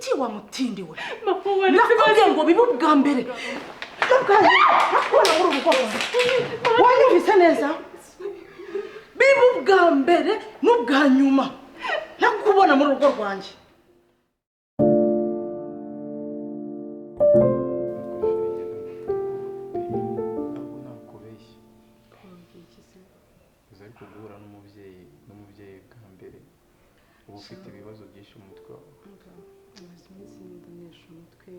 iki wamutindiwe Mama nakubwiye ngo bibe ubwa mbere nakubona muri urugo wanyumvise neza bibe ubwa mbere n'ubwa nyuma nakubona muri urugo rwanjye guhura n'umubyeyi bwa mbere uba ufite ibibazo byinshi mu mutwe wawe amaze iminsi ndanesha umutwe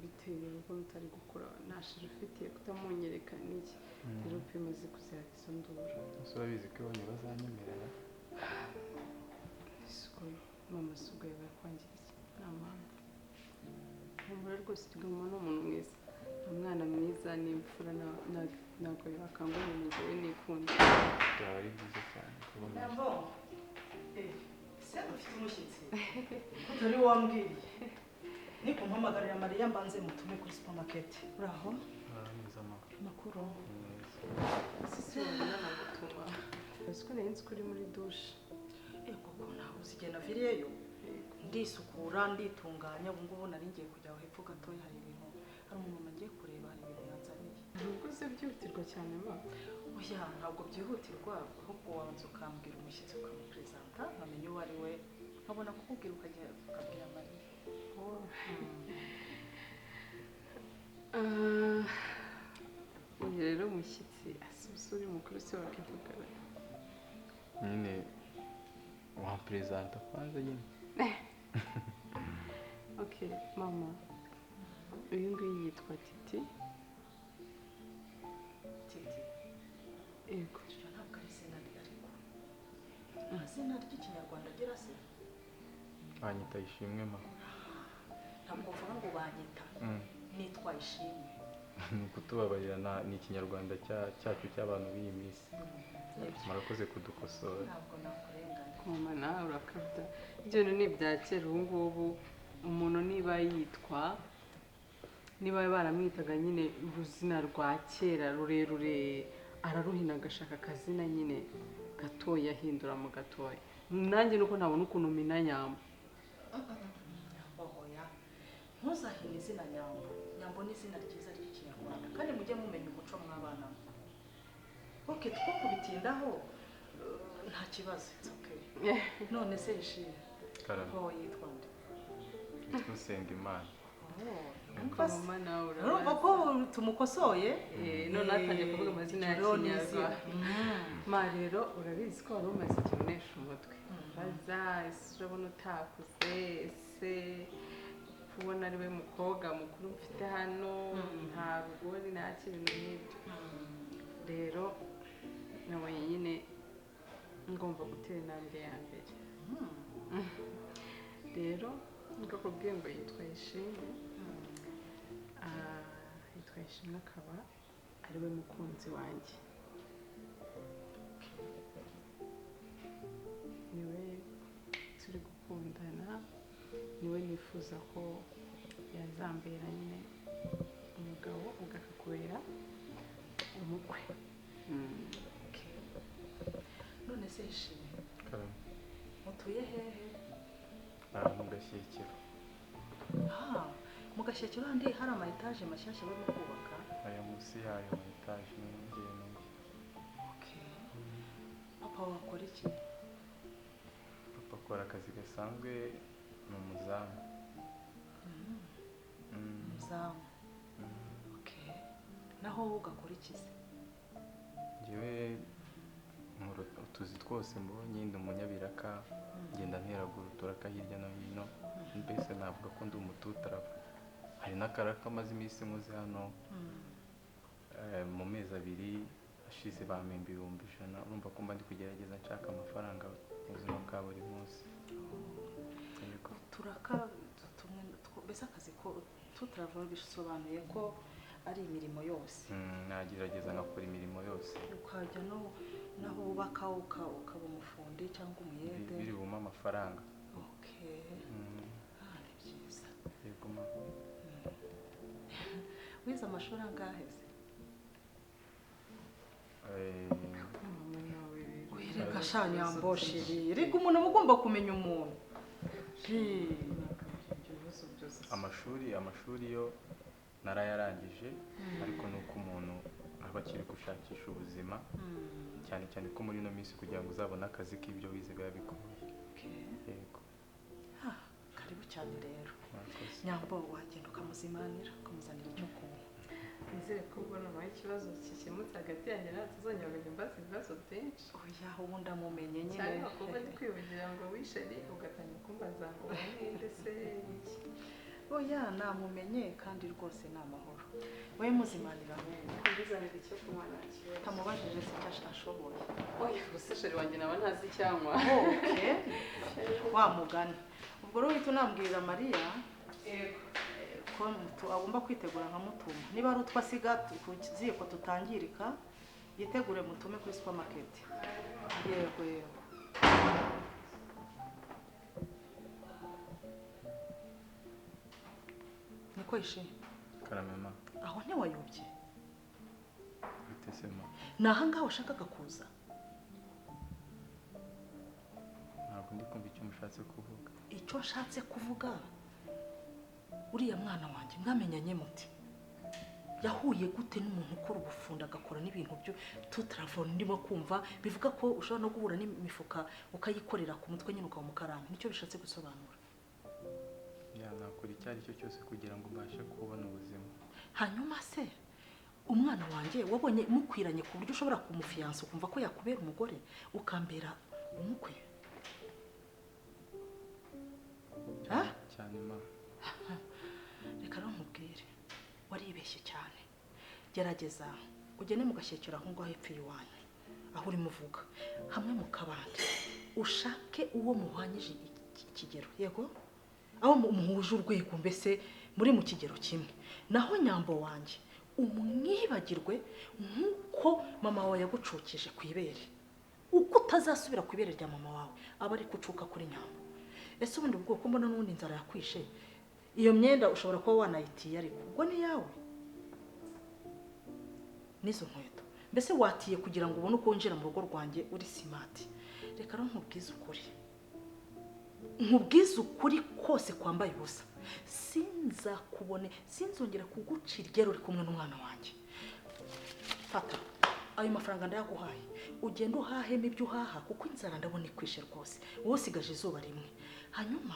bitewe n'uko mutari gukora ntashije ufitiye kutamunyereka n'iki rero bimaze kuzira izo ndura ese urabizi ko iwanyu bazanyemerera isuku mama isuku yabaye kwangiriza nta mpamvu humura rwose tugomba n'umuntu mwiza umwana mwiza n'imfura ntabwo yakangwa mu mugabo we n'ikunda byaba ari byiza cyane kubona se ufite umushyitsi utari wambwiriye ni kumpamagarira Mariya mbanze mutume kuri supermarket uraho neza makuru sisi wabona nagutuma uzi ko nari nzi ko uri muri dushe koko nawe uzigenda viriyeyo ndisukura nditunganya ubu ngubu nari ngiye kujya aho hepfo gatoya hari ibintu hari umuntu nagiye kureba hari ibintu yanzaniye nubwo se byihutirwa cyane ma oya ntabwo byihutirwa ahubwo wabanza ukambwira umushyitsi ukamupresenta nkamenya uwo ari we nkabona kukubwira ukajya ukabwira Mariya uyu rero umushyitsi asubiza uri mukuru se wakivugana nyine wapresenta kwanza nyine okay mama uyu nguyu yitwa Titi yego ntabwo ari izina rye ariko nta zina ry'ikinyarwanda agira se banyita Ishimwe ma ntabwo uvuga ngo banyita nitwa Ishimwe ni ukutubabarira ni ikinyarwanda cyacu cy'abantu b'iyi minsi murakoze kudukosora ntabwo nakurenganya mama nawe urakabya ibyo ni ibya kera ubu ngubu umuntu niba baramwitaga nyine uruzina rwa kera rurerure araruhina agashaka akazina nyine gatoya ahindura mu gatoya nanjye nuko ntabona ukuntu mina nyambo oya ntuzahine izina nyambo ni izina ryiza ry'ikinyarwanda kandi mujye mumenya umuco mw'abana oke two kubitindaho nta kibazo none se Ishimwe ko yitwa nde yitwa Sengimana mama nawe urumva ko tumukosoye none atangiye kuvuga amazina ya kinyarwanda ma rero urabizi ko wari umaze igihe unesha umutwe baza ese urabona utakuze ese kubona ari we mukobwa mukuru mfite hano nta rugori nta kintu nk'ibyo rero nabonye nyine ngomba gutera intambwe ya mbere rero ndakubwiye ngo yitwa Ishimwe akaba ari we mukunzi wanjye niwe turi gukundana niwe nifuza ko yazambera nyine umugabo ugakakubera umukwe none se Ishimwe mutuye hehe mu Gashyekero mu Gashyekero handi hari ama etage mashyashya barimo kubaka aya munsi yayo ama etage n'ingiye papa wakora iki papa akora akazi gasanzwe ni umuzamu umuzamu naho ugakora iki se njyewe utuzi twose mbonye ndi umunyabiraka ngenda nteragura uturaka hirya no hino mbese navuga ko ndi umututaravu hari n'akaraka amaze iminsi muze hano mu mezi abiri ashize bampemba 100,000 urumva ko mba ndi kugerageza nshaka amafaranga mu buzima bwa buri munsi turaka tumwe mbese akazi ko tutaravu bisobanuye ko ari imirimo yose nagerageza ngakora imirimo yose ukajya naho ubaka ukaba umufundi cyangwa umuyede biri buma amafaranga ni byiza yego wize amashuri angahe se reka shanya yamboshiri reka umuntu aba ugomba kumenya umuntu amashuri yo narayarangije ariko nuko umuntu aba akiri gushakisha ubuzima cyane cyane ko muri ino minsi kugira ngo uzabone akazi k'ibyo wize biba bigoye. Yego. Karibu cyane rero. Murakoze. Nyambo wagenda ukamuzimanira ukamuzanira icyo kunywa. nizere ko ubona nawe ikibazo gikemutse hagati yanjye nawe tuzongera kujya mbaza ibibazo byinshi. Oya ubu ndamumenye nyine. cyangwa kuba ndi kwivugira ngo wisheri ugatangira kumbaza ngo ninde se iki. Oya namumenye kandi rwose ni amahoro. We muzimanira Mbizanira icyo kunywa nta kibazo. tamubajije se icyo ashoboye. Oya gusa sheri wanjye nawe ntazi icyanywa. Okay. Wa mugani. Ubwo rero uhita unambwirira Mariya ko agomba kwitegura nka mutuma. Niba ari utwo asiga ku ziko tutangirika yitegure mutume kuri supermarket. Yego yego. Niko ishi. Karamema. Aho ntiwayobye. Bitesema. Naha ngaho ushakaga kuza. Ntabwo ndi kumva icyo mushatse kuvuga. Icyo nshatse kuvuga uriya mwana wanjye mwamenyanye muti yahuye gute n'umuntu ukora ubufunda agakora n'ibintu byo tutravone ndimo kumva bivuga ko ushobora no guhura n'imifuka ukayikorera ku mutwe nyine ukamukaranga nicyo bishatse gusobanura. Nakora icyo ari cyo cyose kugira ngo mbashe kubona ubuzima. Hanyuma se umwana wanjye wabonye mukwiranye ku buryo ushobora kumufiyansa ukumva ko yakubera umugore ukambera umukwe. Cyane ma. Reka nkubwire waribeshye cyane. Gerageza ugene mugashyekera aho ngaho hepfo iwanyu aho uri muvuga hamwe mu kabande ushake uwo muhwanyije ikigero. Yego aho muhuje urwego mbese muri mu kigero kimwe. Naho Nyambo wanjye umwibagirwe nkuko mama wawe yagucukije ku ibere. Uko utazasubira ku ibere rya mama wawe aba ari kucuka kuri Nyambo. Ese ubundi ubwoko mbona n'ubundi inzara yakwishe. Iyo myenda ushobora kuba wanayitiye ariko ubwo ni yawe. Nizo nkweto mbese watiye kugira ngo ubone uko winjira mu rugo rwanjye uri smart. Reka rero nkubwize ukuri kose kwambaye ubusa. Sinzakubone sinzongera kugucira igero uri kumwe n'umwana wanjye. Fata ayo mafaranga ndayaguhaye ugenda uhahemo ibyo uhaha kuko inzara ndabona ikwishe rwose. Wowe usigaje izuba rimwe. Hanyuma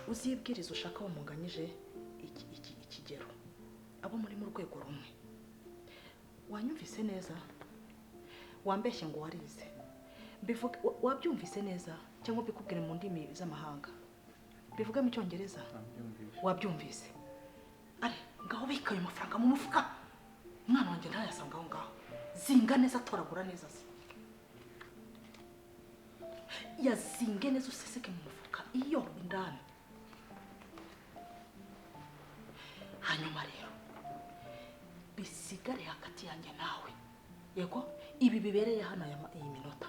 uzibwiriza ushaka aho munganyije ikigero abo muri mu rwego rumwe. Wanyumvise neza? Wambeshye ngo warize bivuga wabyumvise neza cyangwa bikubwire mu ndimi z'amahanga bivuga mu cyongereza? Wabyumvise? Ari ngaho bika ayo mafaranga mu mufuka. Umwana wanjye ntayasanga aho ngaho. Zinga neza toragura neza se. Yazinge neza useseke mu mufuka iyo indani. Hanyuma rero bisigare hagati yanjye nawe. Yego ibi bibereye hano iyi minota.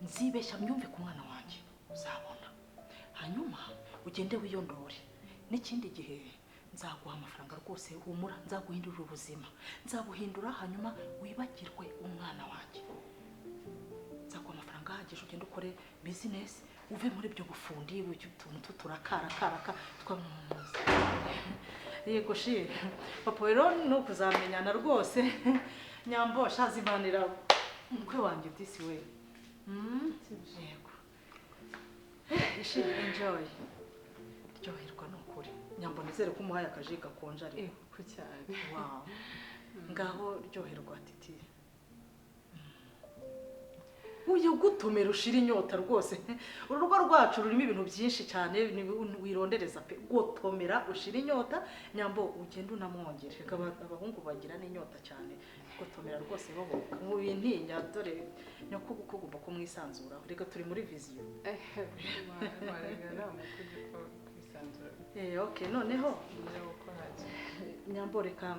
Nzibeshya mbyumve ku mwana wanjye uzabona. Hanyuma ugende wiyondore. N'ikindi gihe nzaguha amafaranga rwose humura nzaguhindurira ubuzima. Nzabuhindura hanyuma wibagirwe umwana wanjye. Nzaguha amafaranga ahagije ugende ukore business uve muri byo bufundi utuntu turakarakaraka twamuza. Yego shi papa rero nukuzamenyana rwose. Nyambo shazimanira umukwe wanjye disi we. Yego. Ishi enjoy. Ryoherwa n'ukuri. Nyambo nizere ko umuhaye akaji gakonje ari. Ko cyane. Wow. Ngaho ryoherwa titi. Uyu gutomera ushira inyota rwose. Urugo rwacu rurimo ibintu byinshi cyane wirondereza pe. Gutomera ushira inyota Nyambo ugenda unamwongere. Reka abahungu bagira n'inyota cyane. Gutomera rwose baboka. Mu bintinya dore nyoko gukugomba kumwisanzura. Reka turi muri vision. Marega mukujya kwisanzura. Okay noneho uko haje. Nyambo reka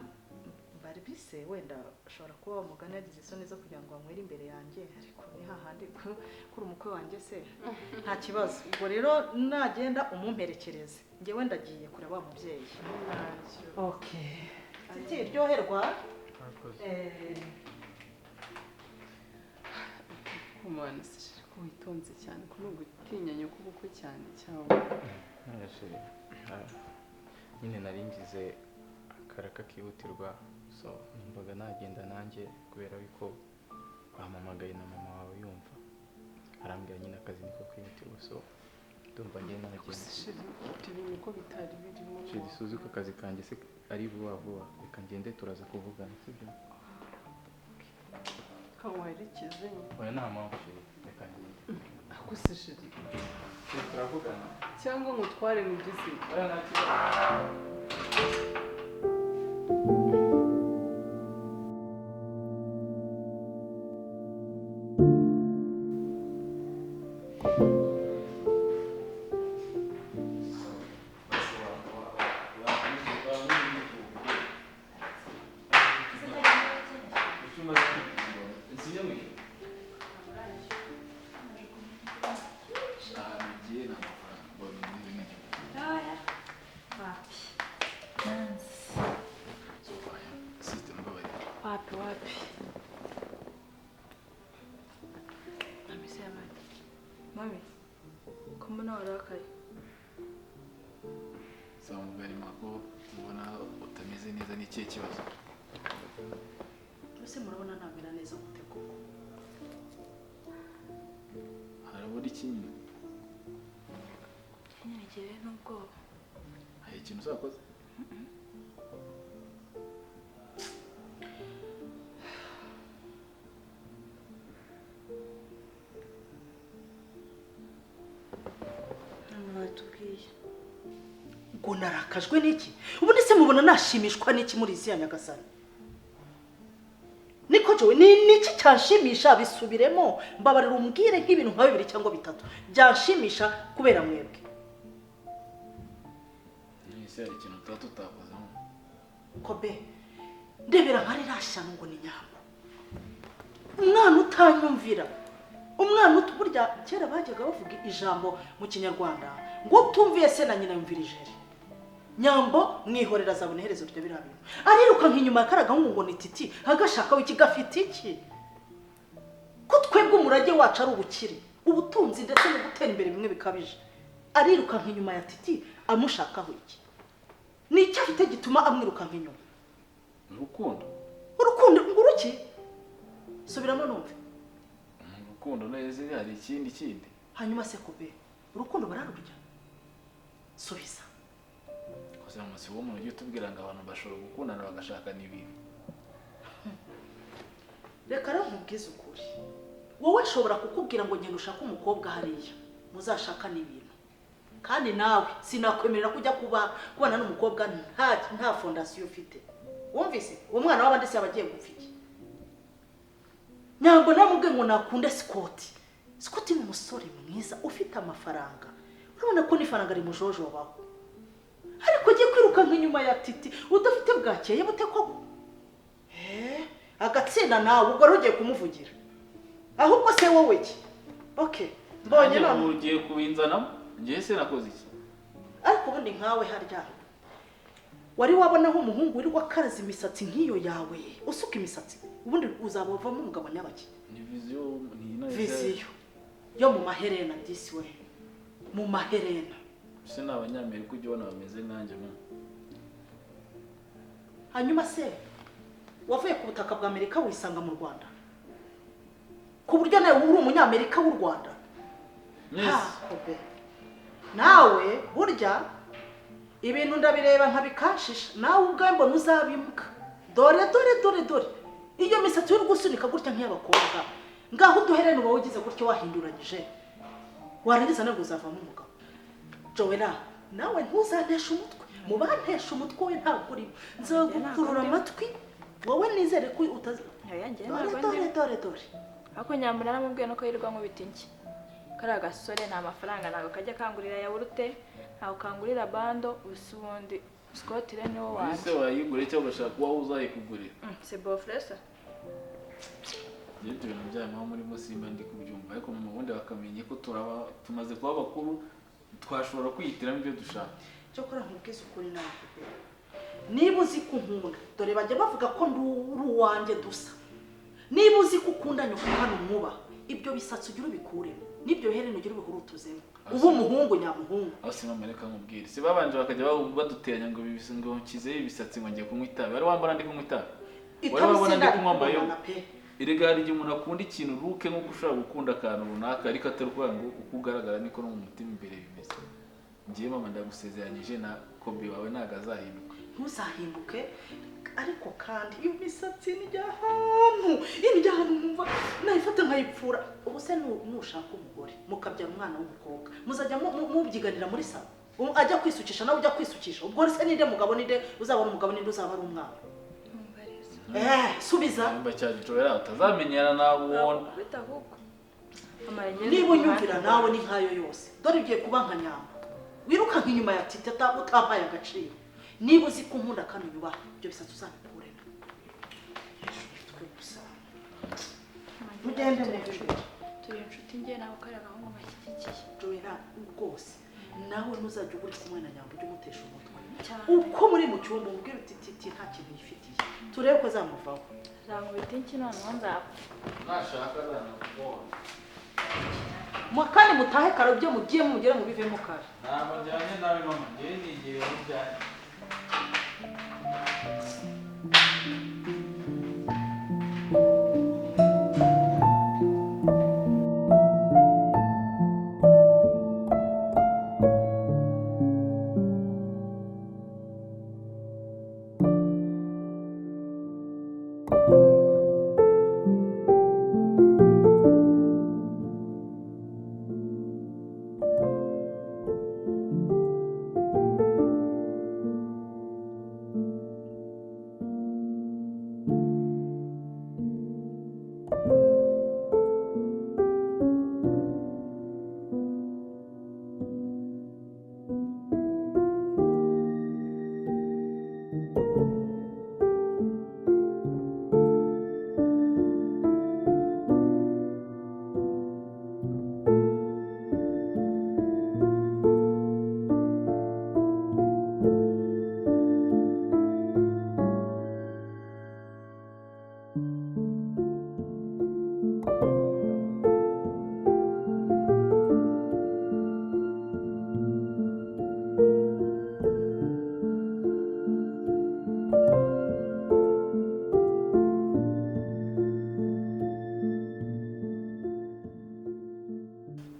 bise wenda ushobora kuba umugani yagize isoni zo kugira ngo amwere imbere yanjye ariko ni hahandi kuri umukwe wanjye se nta kibazo. Ubwo rero nagenda umumperekereze njye wenda agiye kureba umubyeyi. Okay titi ryoherwa. Kumana ko witonze cyane ko nugutinyanye kubukwe cyane cyawe. Nashiri nyine nari ngize akaraka kihutirwa so numvaga nagenda nanjye kubera yuko bampamagaye na mama wawe yumva arambwira nyine akazi niko kwihutirwa so ndumva njye nagenda ibintu ko bitari birimo shidi suzi ko akazi kanjye se ari vuba vuba reka ngende turaza kuvugana sibyo kawerekeze oya nta mpamvu shidi reka ngende akuse shiri turavugana cyangwa ngutware mu gisi oya nta kibazo Wapi? Mami, ko mbona warakaye? Samugari mako ubona utameze neza n'ikihe kibazo? Ese murabona ntamera neza gute koko? Harabura ikintu? Nyegere n'ubwoba. Hari ikintu uzakoze? Ngo narakajwe n'iki? Ubundi se mubona nashimishwa n'iki muri isi ya Nyagasani? Niko jowe niki cyanshimisha bisubiremo mbabarira umbwire nk'ibintu nka 2 cyangwa 3 byanshimisha kubera mwebwe. Ese hari ikintu tutakoze Kobe ndebera nkari rashano ngo ni nyambo. Umwana utanyumvira. Umwana utuburya kera bajyaga bavuga ijambo mu Kinyarwanda ngo tumviye se na nyina yumvirije. Nyambo mwihorera zabone herezo ryo birabintu. Ariruka nk'inyuma yakaraga ngo ni titi agashaka wiki gafite iki? Ko twebwe umurage wacu ari ubukire, ubutunzi ndetse no gutera imbere bimwe bikabije. Ariruka nk'inyuma ya titi amushakaho iki? Ni icyo afite gituma amwiruka nk'inyuma. Urukundo nguruki? Subiramo numve. Urukundo neze hari ikindi. Hanyuma se Kobe, urukundo bararurya? Subiza. Koze umunsi wo muntu yutubwira ngo abantu bashobora gukundana bagashaka n'ibintu. Reka nkubwize ukuri. Wowe nshobora kukubwira ngo ngende ushaka umukobwa hariya, muzashaka n'ibintu. Kandi nawe sinakwemerera kujya kubana n'umukobwa nta fondation ufite. Wumvise? Umwana w'abandi se abagiye gupfiki. Nyambo namubwe ngo nakunde Scott. Scott ni umusore mwiza ufite amafaranga. Urabona ko ni faranga rimujojo baho. Ariko giye kwiruka nk'inyuma ya titi udafite bwakeye bute ko agatsinda nawe ubwo rugiye kumuvugira. Ahubwo se wowe ki? Okay. Mbonye none ugiye kubinzana ngiye se nakoze iki? Ariko ubundi nkawe harya. Wari wabonaho umuhungu wiri wakaraza imisatsi nk'iyo yawe. Usuka imisatsi. Ubundi uzabavamo umugabo nyabaki. Ni vision ni vision. Yo mu maherena disi we. Mu maherena. Se n'abanyamerika ujye ubona bameze nkanjye mu. Hanyuma se wavuye ku butaka bwa Amerika wisanga mu Rwanda? Ku buryo nawe uri umunyamerika w'u Rwanda? Kobe. Nawe burya ibintu ndabireba nkabikashisha nawe ubwawe mbona uzabimuka. Dore. Iyo misatsi uri gusunika gutya nk'iy'abakobwa. Ngaho uduherene uba ugize gutyo wahinduranyije. Warangiza nabwo uzavamo umugabo. Joella, nawe ntuzantesha umutwe. Mubantesha umutwe we ntabwo uri. Nzagukurura amatwi. Wowe nizere ko utazi. Dore. Ako nyambura naramubwiye no ko yirirwa nkubita inki. Kara gasore nta mafaranga nago kajya kangurira yawurute, ntago kangurira bando, usubundi Scott rene wo wanje. Ese wayigure cyangwa ugashaka uwo uzayikugurira? C'est beau frère ça. Ibyo bintu by'amahoro muri Musimba ndi kubyumva ariko mu bundi bakamenye ko tumaze kuba bakuru twashobora kwihitiramo ibyo dushaka. Cyo kora nkubwize ukuri nawe. Niba uzi kunkunda, dore bajya bavuga ko nduru wanje dusa. Niba uzi kukunda nyoko hano mwuba, ibyo bisatsi ugira ubikure. n'ibyo herene ugira ubihurutuzemo ubu umuhungu nyamuhungu. aho si mama reka nkubwire si babanje bakajya baduteranya ngo ngo nshyizeho ibisatsi ngo ngiye kunywa itabi wari wambona ndi kunywa itabi wari wabona ndi kunywa amayoga erega hari igihe umuntu akunda ikintu ruke nk'uko ushobora gukunda akantu runaka ariko atari ukuvuga ngo uko ugaragara niko no mu mutima imbere bimeze. Ngiye mama ndagusezeranyije na Kobe wawe ntago azahinduka. Ntuzahinduke ariko kandi iyo misatsi ni ahantu numva nayifata nkayipfura. Ubu se nushaka umugore mukabyara umwana w'umukobwa muzajya mubyiganira muri salo ajya kwisukisha nawe ujya kwisukisha ubwo se ninde mugabo ninde uzaba ari umugabo ninde uzaba ari umwana. Subiza mba cyajora utazamenyana nawe ubona niba unyumvira nawe ni nkayo yose dore ugiye kuba nka Nyamba wiruka nk'inyuma ya Tite utampaye agaciro. Niba uzi ko nkunda kandi unyubaha ibyo bisatsi uzabikuremo. Mugende turi inshuti njye nawe kare agahungu bashyigikiye. Joera rwose nawe ntuzajya ugura kumwe na Nyamba ujye umutesha umutwe uko muri mu cyumba ubwira uti Titi nta kintu yifitiye turebe ko zamuvaho. Nzamwita iki noneho nzapfa. nashaka zanakubona Kandi mutahe kare ibyo mugiye mugere mu bivemo kare. ntabwo njyanye nawe mama njye nigiye mujyanye.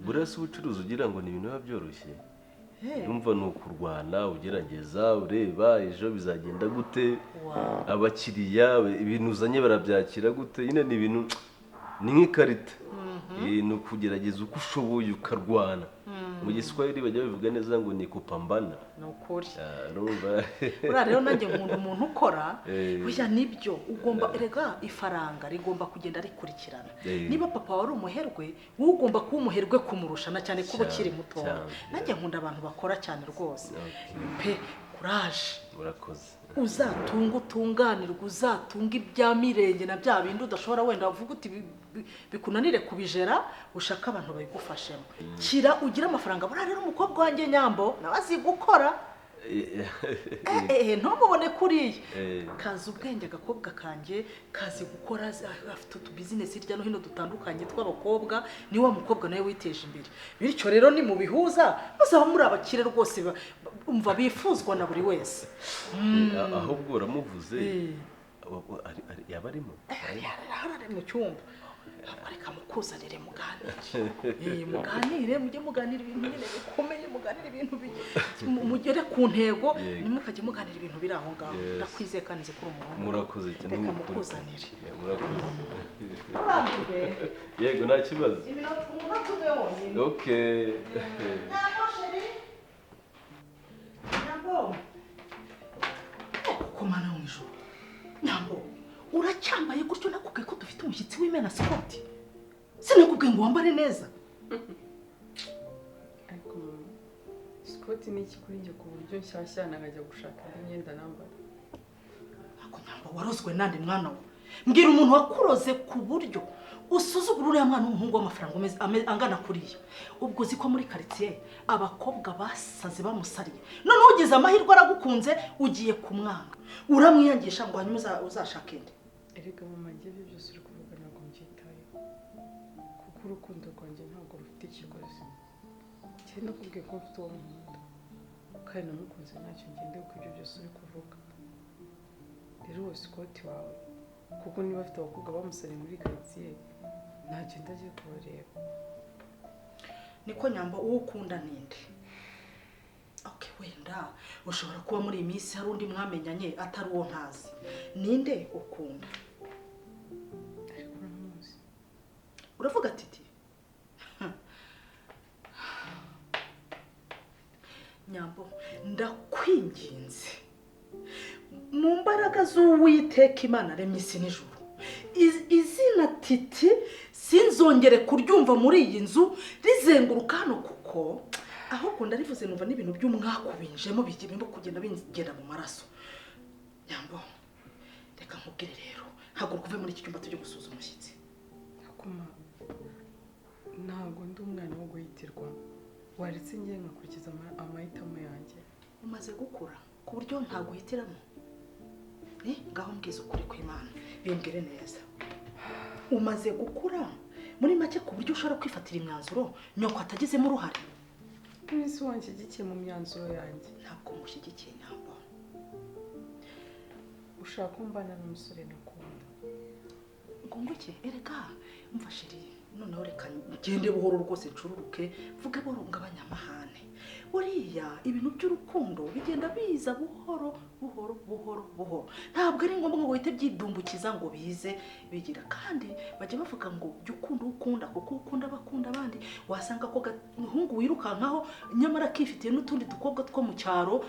Burasa ubucuruzi ugira ngo ni ibintu biba byoroshye. Yumva ni ukurwana ugerageza ureba ejo bizagenda gute abakiriya ibintu uzanye barabyakira gute nyine ni ibintu ni nk'ikarita. Ni ukugerageza uko ushoboye ukarwana. Mu Giswahili bajya bivuga neza ngo ni kupambana. Ni ukuri. Urumva uriya rero nanjye nkunda umuntu ukora burya nibyo ugomba erega ifaranga rigomba kugenda rikurikirana. Niba papa wari umuherwe wowe ugomba kuba umuherwe kumurushana cyane kuba ukiri muto. Nanjye nkunda abantu bakora cyane rwose pe kuraje. Urakoze. Uzatunga utunganirwa uzatunga ibya mirenge na bya bindi udashobora wenda uvuga uti bikunanire kubijera ushaka abantu bayigufashemo. Kira ugira amafaranga buriya rero umukobwa wanjye Nyambo nawe azi gukora. Ntumubone kuriya kazi ubwenge agakobwa kanjye kazi gukora afite utubizinesi hirya no hino dutandukanye tw'abakobwa ni wa mukobwa nawe witeje imbere. Bityo rero ni mu bihuza muzaba muri abakire rwose umva bifuzwa na buri wese. Ahubwo uramuvuze yaba arimo ari mu cyumba areka mukuzanire muganire mujye muganira ibintu nyine bikomeye muganire ibintu mugere ku ntego nimukajye muganira ibintu biri aho ngaho. Ndakwizeye kandi nzi ko umuntu murakoze cyane reka mukuzanire murakoze. Yego nta kibazo. Okay. Komana mu ijoro Nyambo uracyambaye gutyo nakubwiye ko dufite umushyitsi w'Imena Scott. Sinakubwiye ngo wambare neza. Ariko Scott ni iki kuri njye ku buryo nshyashya nakajya gushaka imyenda nambara. Ako Nyambo warozwe nande mwana we. Mbwira umuntu wakuroze ku buryo usuzugura uriya mwana w'umuhungu w'amafaranga angana kuriya. Ubwo uzi ko muri quartier abakobwa basaze bamusariye. None ugize amahirwe aragukunze ugiye kumwanga. Uramwiyangisha ngo hanyuma uzashake nde. Erega mama njye byose uri kuvuga ntabwo mbyitayeho kuko urukundo rwanjye ntabwo rufite ikigozi njye nakubwiye ko mfite uwo nkunda kandi namukunze ntacyo ngendeye ku ibyo byose uri kuvuga rero uwo Scott wawe kuko niba afite abakobwa bamusariye muri karitsiye ntagenda agiye kubareba niko Nyambo uwo ukunda ninde? Okay, wenda ushobora kuba muri iyi minsi hari undi mwamenyanye atari uwo ntazi. Ninde ukunda? ariko uramuzi Uravuga Titi? Nyambo ndakwinginze mu mbaraga z'Uwiteka Imana aremye isi n'ijuru, izina Titi sinzongere kuryumva muri iyi nzu rizenguruka hano, kuko ahubwo ndarivuze numva n'ibintu by'umwaka ubinjemo birimo kugenda bingenda mu maraso. Nyambo reka nkubwire rero, haguruka uve muri iki cyumba tujye gusuzuma umushyitsi. akuma ntabwo ndi umwana wo guhitirwa waretse ngiye nkakurikiza amahitamo yanjye. Umaze gukura ku buryo ntaguhitiramo. Ngaho mbwiza ukuri kw'Imana bimbwire neza. Umaze gukura muri make ku buryo ushobora kwifatira imyanzuro nyoko atagizemo uruhare. Mwese wanshyigikiye mu myanzuro yanjye. Ntabwo mushyigikiye Nyambo. Ushaka kumbana n'umusore nakunda. Ngo nguke erega umva sheri, noneho reka ngende buhoro rwose ncururuke vuge buhoro ngabanyamahane. Buriya ibintu by'urukundo bigenda biza buhoro buhoro buhoro buhoro, ntabwo ari ngombwa ngo uhite byidumbukiza ngo bize bigira. Kandi bajya bavuga ngo jya ukunda ukunda kuko ukunda bakunda abandi. Wasanga ko gahungu wirukankaho nyamara kifitiye n'utundi dukobwa two mu cyaro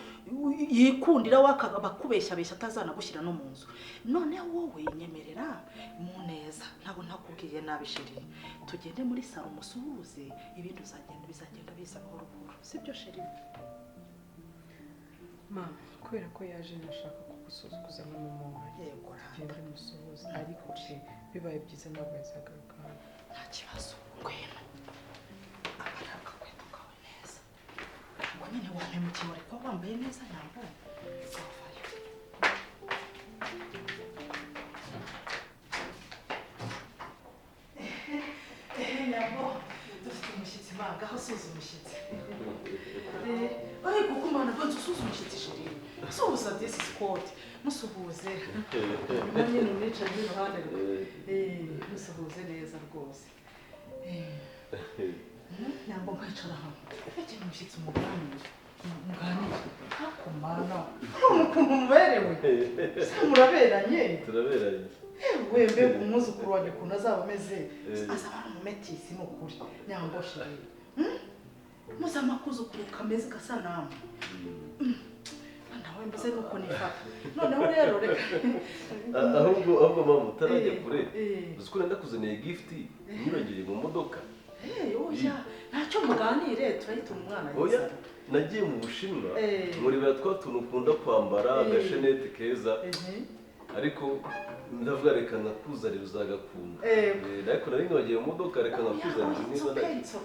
yikundira wakaga bakubeshya besha atazanagushyira no mu nzu. None wowe nyemerera mu neza, ntabwo ntakubwiye nabi sheri, tugende muri salo musuhuze, ibindi bizagenda biza buhoro buhoro, sibyo sheri? Mama, kubera ko yaje nashaka kugusuzuguza nk'umuntu wanjye. Yego Tugende musuhuze, ariko bibaye byiza ntabwo yazagaruka hano. Nta kibazo, ngwino. Abaraka kwenda kawe neza. Ngo nyine wampemukiye ariko wambaye neza Nyambo. Gavayo. Nyambo, dufite umushyitsi manga, aho usuza umushyitsi. Ariko kumana banza usuza umushyitsi sheri. Suhuza disi Scott, musuhuze. Nanjye nicaye iruhande rwe. Musuhuze neza rwose. Nyambo nkicara hano. Ufite umushyitsi umuganira. Muganira. Hakumana. Ukuntu muberewe. Muraberanye. turaberanye. Wembe umwuzukuru wanjye ukuntu azaba ameze. Azaba ari umumetisi ni ukuri. Nyambo sheri. Muza amakuzukuru kameze gasa namwe. Nawe mbuze nuko nifata. Noneho rero reka. ahubwo mama utarajya kure uzi ko nenda kuzaniye gift nyuragiriye mu modoka. Oya ntacyo muganire turayituma umwana Oya nagiye mu Bushinwa muri twa tuntu ukunda kwambara agashenete keza, ariko ndavuga reka nakuzanira uzagakunda. Ariko nari ngiye mu modoka reka nakuzanira niba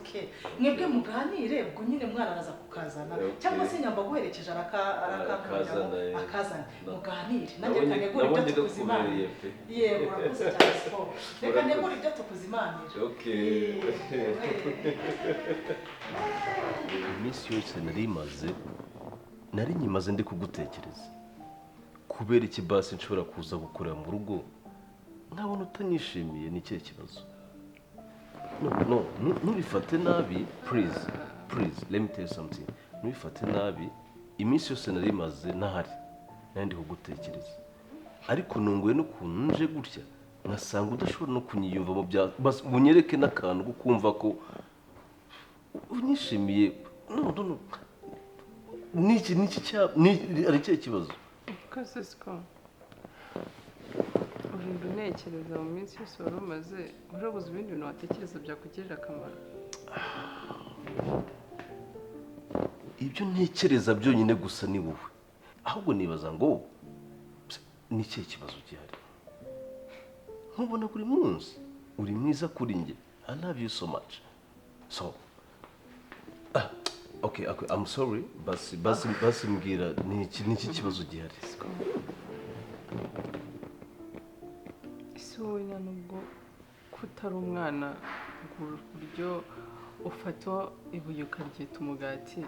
okay. Mwebwe muganire ubwo nyine mwana araza kukazana cyangwa se Nyamba guherekeje akazana muganire nanjye kanegura ibyo tukuzimanira. Yego urakoze cyane sport. Reka negura ibyo tukuzimanira. Okay. Iminsi yose nari nyimaze ndi kugutekereza. Kubera iki basi nshobora kuza gukorera mu rugo nkabona utanyishimiye ni cyo kibazo. No, ntubifate nabi, please, let me tell you something. Ntubifate nabi, iminsi yose nari maze ntahari, nari ndi kugutekereza. Ariko nunguye n'ukuntu nje gutya, nkasanga udashobora no kunyiyumva mu bya, basi unyereke n'akantu ko kumva ko unyishimiye. No. Niki ari cyo kibazo. Kasi siko urinda untekereza mu minsi yose wari umaze urabuze ibindi bintu watekereza byakugirira akamaro. Ibyo ntekereza byonyine gusa ni wowe, ahubwo nibaza ngo ni ikihe kibazo gihari. Nkubona buri munsi uri mwiza kuri njye. I love you so much. So okay, I'm sorry, basi mbwira ni iki kibazo gihari. Ese wowe nubwo kutari umwana ku buryo ufata ibuye ukaryita umugati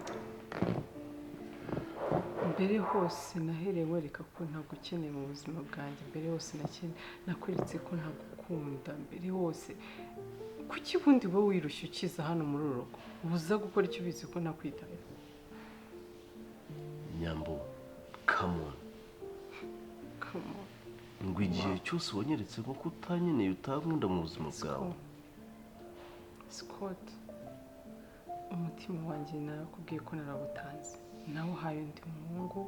mbere hose nahereye wereka ko ntagukeneye mu buzima bwanjye mbere hose nakweretse ko ntagukunda mbere hose kuki ubundi wowe wirushya ukiza hano muri uru rugo ubuza gukora icyo ubizi ko nakwitaye Nyambo come on ngo igihe cyose wanyeretse ko utanyeneye utankunda mu buzima bwawe Scott umutima wanjye narakubwiye ko narawutanze nawe uhaye undi muhungu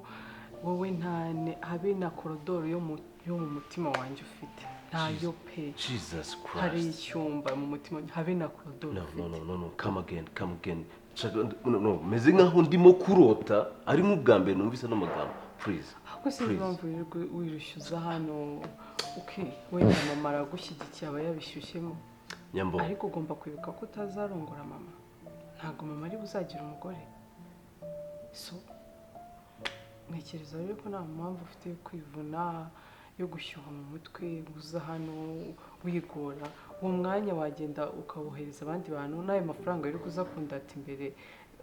wowe habe na korodoro yo mu mutima wanjye ufite ntayo pe Jesus Christ hari icyumba mu mutima habe na korodoro no come again no meze nkaho ndimo kurota ari mu bwa mbere numvise n'amagambo please ahubwo sinzi impamvu wirushyuza hano wenda mama aragushyigikiye aba yabishyushyemo Nyambo ariko ugomba kwibuka ko utazarongora mama ntabwo mama ari buzagira umugore so ntekereza rero ko nta mpamvu ufite yo kwivuna yo gushyuha mu mutwe uza hano wigora uwo mwanya wagenda ukawohereza abandi bantu n'ayo mafaranga uri kuza kundata imbere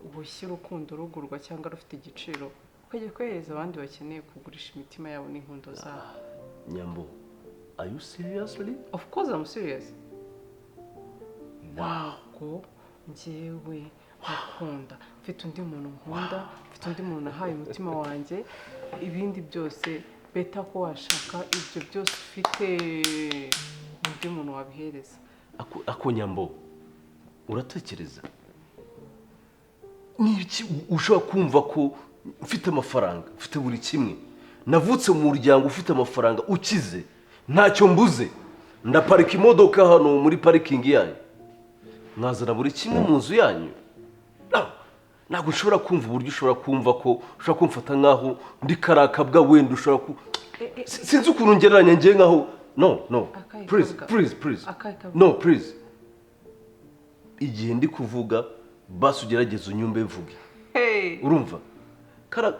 ubushye urukundo rugurwa cyangwa rufite igiciro ukajya kohereza abandi bakeneye kugurisha imitima yabo n'inkundo zabo Nyambo are you seriously of course I'm serious ntabwo njyewe nkukunda mfite undi muntu nkunda mfite undi muntu nahaye umutima wanjye ibindi byose beta ko washaka ibyo byose ufite undi muntu wabihereza ako Nyambo uratekereza n'iki ushobora kumva ko mfite amafaranga mfite buri kimwe navutse mu muryango ufite amafaranga ukize ntacyo mbuze ndaparika imodoka hano muri parikingi yanyu mwazana buri kimwe mu nzu yanyu ntabwo ushobora kumva uburyo ushobora kumva ko ushobora kumfata nkaho ndi karakabwa wenda ushobora sinzi ukuntu ngereranya ngiye nkaho no please igihe ndi kuvuga basi ugerageza unyumve mvuge urumva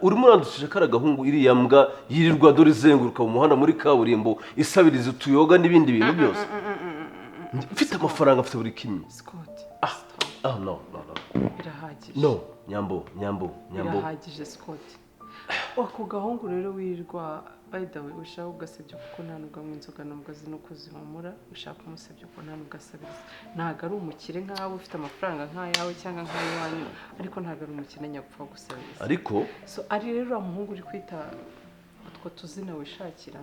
urimo urandukisha kara gahungu iriya mbwa yirirwa dore izenguruka mu muhanda muri kaburimbo isabiriza utuyoga n'ibindi bintu byose mfite amafaranga mfite buri kimwe no birahagije Nyambo birahagije Scott ako gahungu rero wirirwa by the way ushaka ugasebya kuko nta nubwo anywa inzoga nubwo azi no kuzihumura ushaka umusebya kuko nta nubwo asabiriza ntabwo ari umukire nkawe ufite amafaranga nk'ayawe cyangwa nk'ay'iwanyu ariko ntabwo ari umukire nyapfa gusabiriza ariko so ari rero uriya muhungu uri kwita utwo tuzina wishakira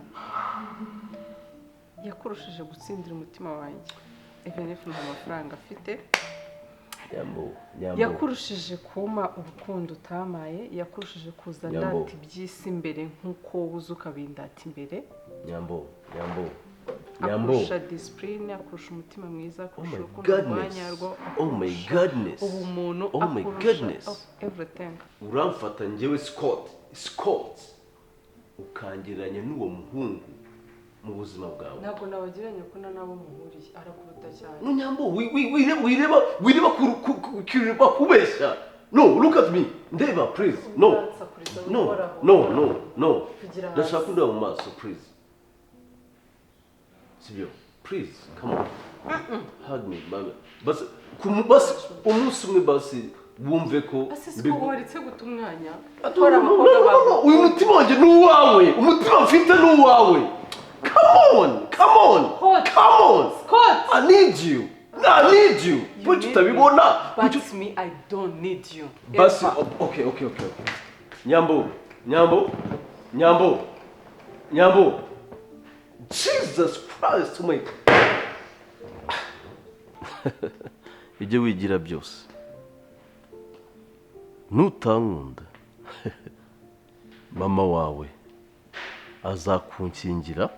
yakurushije gutsindira umutima wanjye even if nta mafaranga afite yakurushije kuma urukundo utamaye yakurushije kuza ndata iby'isi imbere nk'uko wuze ukabindata imbere akurusha disipurine akurusha umutima mwiza akurusha urukundo rwanyarwo ubumuntu akurusha everything uramfata njyewe Scott ukangereranya n'uwo muhungu mu buzima bwawe ntabwo nabagiranye ko nabo muhuriye arakuruta cyane Nyambo wireba kubeshya no look at me ndeba please no ndashaka ndeba mu maso please sibyo please come on hug me basi umunsi umwe basi wumve ko asiko waritse guta umwanya uyu mutima wanjye ni uwawe umutima mfite ni uwawe Come on! Scott! I need you! Kuki utabibona? But me, I don't need you. Basi, okay. Nyambo! Jesus Christ, my... Ibyo wigira byose. Nutankunda. Mama wawe azakunkingira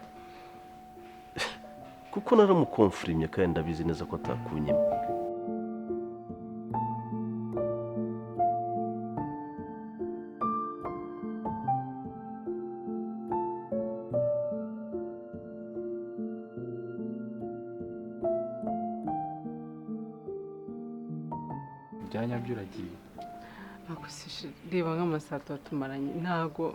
kuko naramukonfirimye kandi ndabizi neza ko atakunyima byanyabyo uragiye reba nk'amasaha tumaranye ntago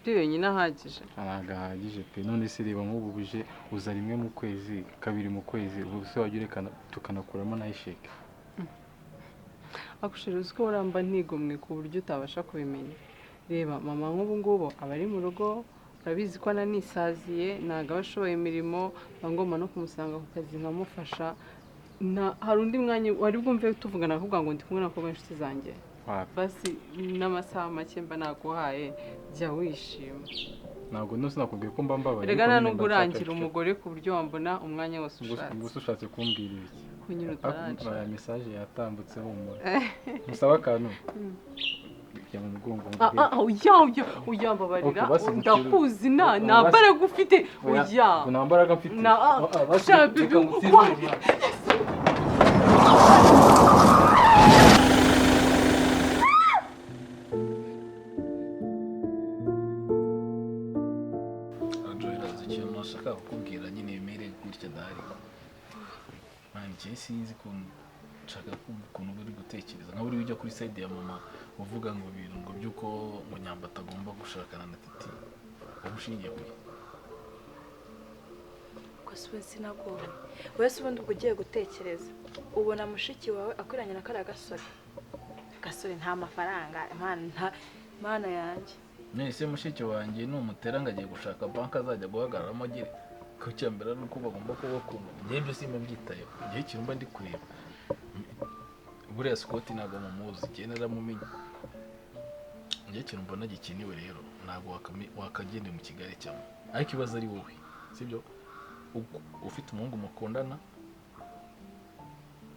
wenyine ahagije ntabwo ahagije pe none se reba nk'ubu buje uza rimwe mu kwezi kabiri mu kwezi ubuse wajya urekana tukanakuramo nayisheke akushira uzi ko uramba ntigomwe ku buryo utabasha kubimenya. Reba mama nk'ubu ngubu aba ari mu rugo urabizi ko ananisaziye ntabwo aba ashoboye imirimo ngomba no kumusanga ku kazi nkamufasha. Hari undi mwanya wari bwumve tuvugana akavuga ngo ndi kumwe n'abakobwa b'inshuti zanjye basi n'amasaha make mba naguhaye jya wishima. ntabwo nose nakubwiye ko mba mbabaye. Rega nta nubwo urangira umugore ku buryo wambona umwanya wose ushatse. Gusa ushatse kumbwira ibiki? Kunyura utaraje. Aya message yatambutse humura. Musaba akantu. Bijya mu mugongo. Ujya mbabarira ndakuzi nta mbaraga ufite ujya. Nta mbaraga mfite. nashaka kukubwira nyine bimere gutya dahari njye sinzi ukuntu nshaka kumva ukuntu uri gutekereza nka buri ujya kuri side ya mama uvuga ngo ibintu ngo by'uko ngo Nyamba atagomba gushakana na Titi uba ushingiye ku gusa ubu sinagowe wese ubundi ubwo ugiye gutekereza ubona mushiki wawe akwiranye na kariya gasore nta mafaranga mana yanjye. Nese mushiki wanjye numutera ngo agiye gushaka banki azajya guhagararamo agire ko cyambere ari uko bagomba kuba bakunda njye ibyo simba mbyitayeho igihe kirumba ndi kureba buriya Scott ntabwo mumuzi njye naramumenye njye kintu mbona gikiniwe rero ntabwo wakagende mu Kigali cyamo ariko ibaza ari wowe sibyo ufite umuhungu mukundana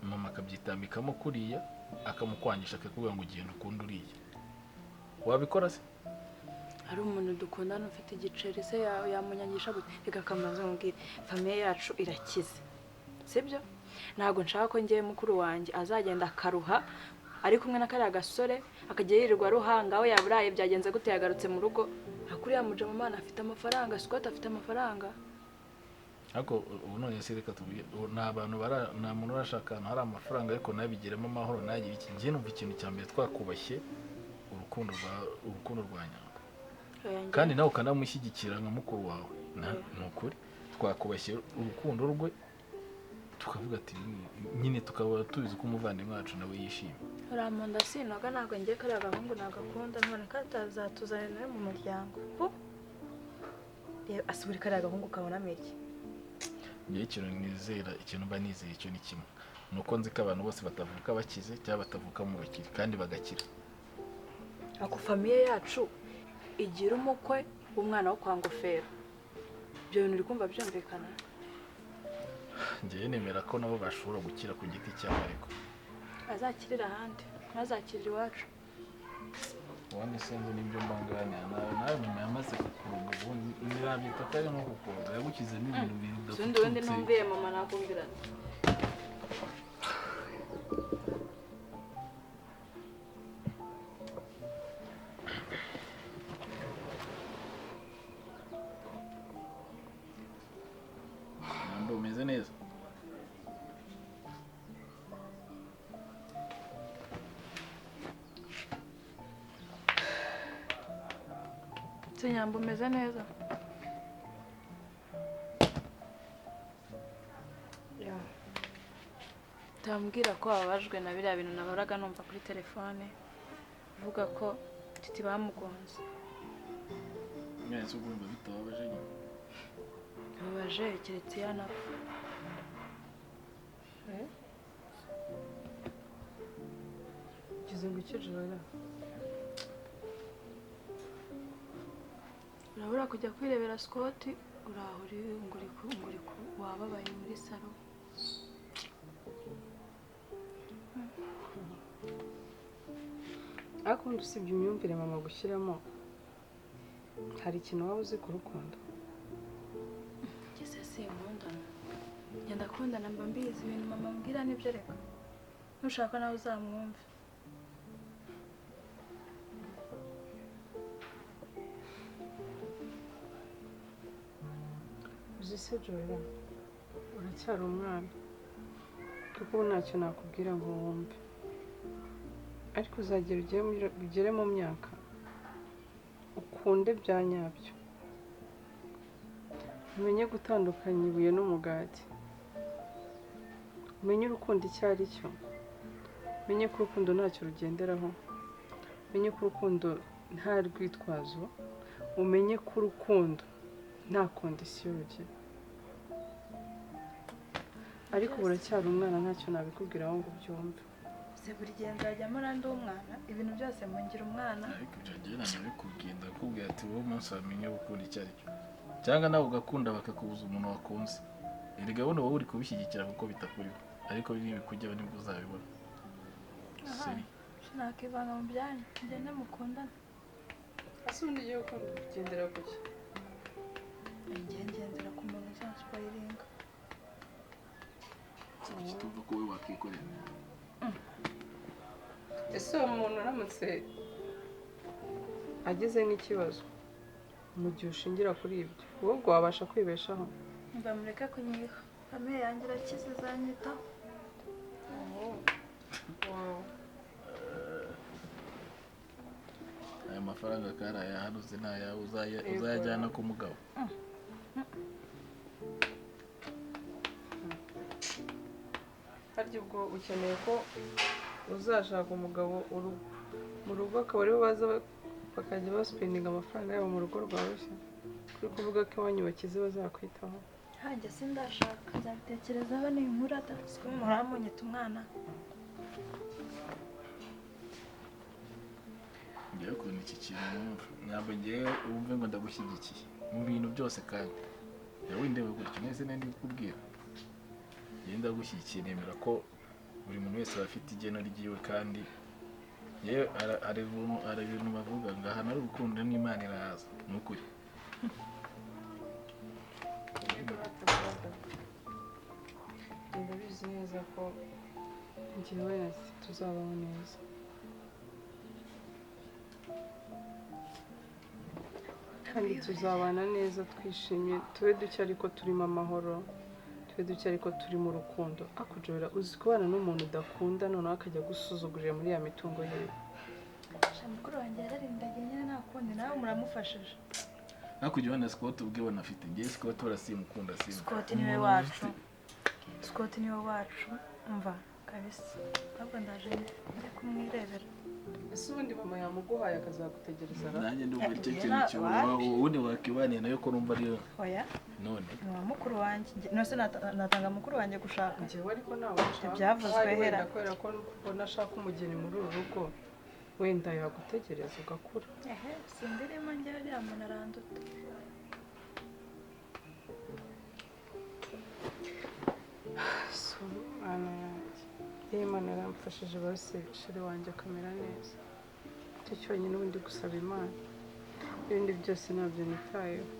mama akabyitambikamo kuriya akamukwangisha akakubwira ngo ugende ukunda uriya wabikora se? Hari umuntu dukundana ufite igiceri se yamunyangisha gute bigakamaza nkubwira famiye yacu irakize sibyo ntago nshaka ko ngiye mukuru wanjye azagenda akaruha ari kumwe na kariya gasore akajya yirirwa ruhanga aho yaburaye byagenze gute yagarutse mu rugo akuriya muje mama afite amafaranga Scott afite amafaranga ariko ubu none se reka tubiye n'abantu nta muntu urashakana hari amafaranga ariko nabigiremo amahoro nagira iki ngiye numva ikintu cya mbere twakubashye urukundo rwa Nyamba kandi nawe ukanamushyigikira nka mukuru wawe nukuri twakubashye urukundo rwe tukavuga ati nyine tukaba tuzi ko umuvandimwe wacu nawe yishimye. Ramunda sinoga ntabwo ngiye kariya gahungu nagakunda none katazatuzanira mu muryango asubira kariya gahungu kabona meki njye ikintu mba nizeye icyo ni kimwe nuko nzi ko abantu bose batavuka bakize cyangwa batavuka mu bakire kandi bagakira. Ako famiye yacu igira umukwe umwana wo kwa Ngofero ibyo bintu uri kumva byumvikana? Njye nemera ko nabo bashobora gukira ku giti cyabo ariko azakirira ahandi ntazakirira iwacu. Wandi senze n'ibyo mbanganya nawe mama yamaze kukuruga ubundi nirabyita ko ari nko kukoga yagukize n'ibintu bidafutse. Sundi wende numviye mama nakumvirana. Umeze neza? Nyamba umeze neza? Tambwira ko wababajwe na biriya bintu nahoraga numva kuri telefone uvuga ko Titi bamugonze. Mwese ugomba bitababaje nyine. Babaje keretse yanapfa. Kizingo cy'ijoro. Urabura kujya kwirebera Scott urahuri nguri wababaye muri salo. Ariko ndusibye imyumvire mama gushyiramo hari ikintu waba uzi ku rukundo? Kise sinkundana. Ngenda kundana mba mbizi ibintu mama mbwira nibyo reka. Nushaka nawe uzamwumve. Uzise Joella uracyari umwana kuko ntacyo nakubwira ngo wumve ariko uzagera ugere mu myaka ukunde bya nyabyo umenye gutandukanya ibuye n'umugati umenye urukundo icyo ari cyo menye ko urukundo ntacyo rugenderaho, menye ko urukundo nta rwitwazo, umenye ko urukundo nta kondisiyo rugira. Ariko buracyari umwana, ntacyo nabikubwiraho ngo ubyumve. se buri gihe nzajya mura ndi umwana, ibintu byose mungira umwana. ariko ibyo ngira nabikubwiye, ndakubwira ati wowe umunsi wamenye gukunda icyo ari cyo, cyangwa nawe ugakunda bakakubuza umuntu wakunze. erega buno wowe uri kubishyigikira kuko bitakuriho, ariko nibikujyaho nibwo uzabibona. Seri Sinakivanga mu byanyu, ngende mukundane. ese ubundi ugiye gukunda ugendera ku ki? Njye ngendera ku muntu uzanspoilinga. tuva ko wowe wakikorera. Ese uwo muntu aramutse agize nk'ikibazo mu gihe ushingira kuri ibyo, wowe ubwo wabasha kwibeshaho? Mba mureke kunyiha, famiye yanjye irakize izanyitaho. aya mafaranga kari ayahanuze ntayawe uzayajyana ku mugabo. harya ubwo ukeneye ko uzashaka umugabo mu rugo akaba aribo baza bakajya basipendinga amafaranga yabo mu rugo rwawe se? kuri kuvuga ko iwanyu bakize bazakwitaho? Hanjye sindashaka, nzabitekerezaho ninkura da, siko muramunyita umwana. ngewe ukuntu iki kintu numva, ntabwo ngewe wumve ngo ndagushyigikiye mu bintu byose, kandi yawe windeba gutyo neza nandi kukubwira. ngewe ndagushyigikiye, nemera ko buri muntu wese aba afite igeno ryiwe, kandi yewe hari ibintu bavuga ngo ahantu ari urukundo n'Imana irahaza. ni ukuri. ndabizi neza ko njyewe na tuzabaho neza. kandi tuzabana neza twishimye, tube duke ariko turimo amahoro, tube duke ariko turi mu rukundo. akujora uzi kubana n'umuntu udakunda noneho akajya gusuzugurira muri ya mitungo yiwe. Mukuru wanjye yararindagiye nyine nta kundi, nawe muramufashije. nakujya ubona Scott ubwibona afite, ngewe Scott simukunda. Scott niwe wacu, Scott niwe wacu, umva kabisa. Ahubwo ndaje njye kumwirebera. ese ubundi mama yamuguhaye akazagutegereza? nanjye ndumva icyo kintu cy'ubu ubundi wakibaniye nayo ko numva ariyo. Oya, none ni wa mukuru wanjye, nose natanga mukuru wanjye gushaka. njyewe ariko nawe Ibyavuzwe hera. kubera ko ubona ashaka umugeni muri uru rugo, wenda yagutegereza ugakura. Ehe, sindirimo njyewe uriya muntu aranduta. so ana yanjye Imana yaramfashije bose shiri wanjye akamera neza, icyo cyonyine ubundi gusaba Imana, ibindi byose ntabyo nitayeho.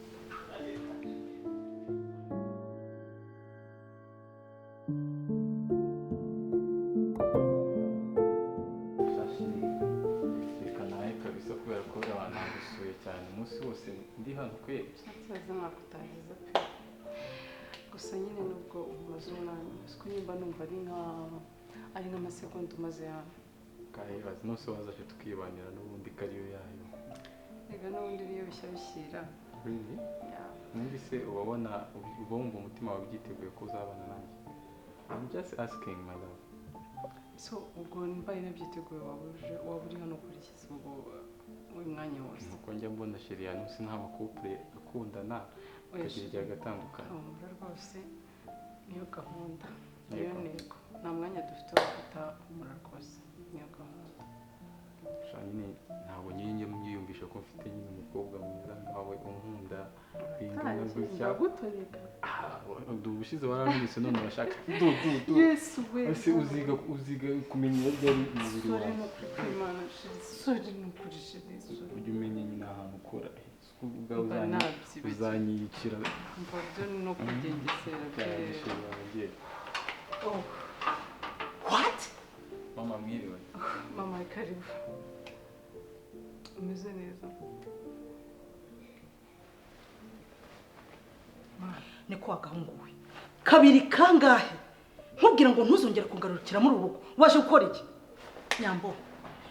reka nawe kabisa kubera ko abantu bagusuye cyane umunsi wose ndi hano kweri. ntakibazo mwakutahiza pe, gusa nyine nubwo umaze umwanya siko nimba numva ari nk'amasegonda umaze hano. kahibaza nose wazaje tukibanira n'ubundi kariyo yayo. rega n'ubundi niyo bishya bishyira. Really? Maybe se uba wumva umutima wawe byiteguye ko uzabana nanjye. I'm just asking my love. so ubwo mbaye nabyiteguye waba uri hano kurikiza ubwo uyu mwanya wose? nuko njya mbona sheri ya nusi nta makupure akundana akagira igihe agatandukana. humura rwose, niyo gahunda, niyo Yego. ntego, nta mwanya dufite wo gufata humura rwose, niyo gahunda. Sha nyine ntabwo njye myiyumvisha ko mfite nyine umukobwa mwiza nkawe unkunda bingana gutya. gutoreka ubushize waranumvise none urashaka yesu we, ese uziga kumenya byari umubiri sori wawe. no kuri kwimana shiri, sori no kuri shiri, sori. ujye umenya nyine ahantu ukora ubwawe Mba nabyibeshye. uzanyiyicira mva byo no kugengesera cyane bye. sheri wanjye. oh What? mama mwiriwe. mama karibu, umeze neza? ni kwa gahungu we kabiri kangahe nkubwira ngo ntuzongere kungarukira muri urugo, waje gukora iki? Nyambo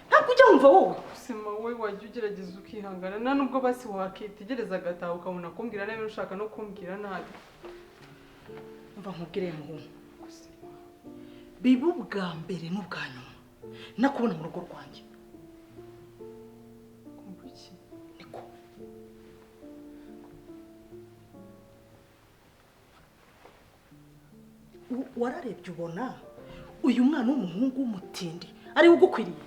ntabwo ujya wumva wowe. sema wowe wajya ugerageza ukihangana, nta nubwo basi wakitegereza agataha ukabona kumbwira nabi ushaka no kumbwira nabi. Umva nkubwire muhungu, biba ubwa mbere n'ubwa nyuma nakubona mu rugo rwanjye. Kumbuki. Niko wararebye ubona uyu mwana w'umuhungu w'umutindi ari we ugukwiriye?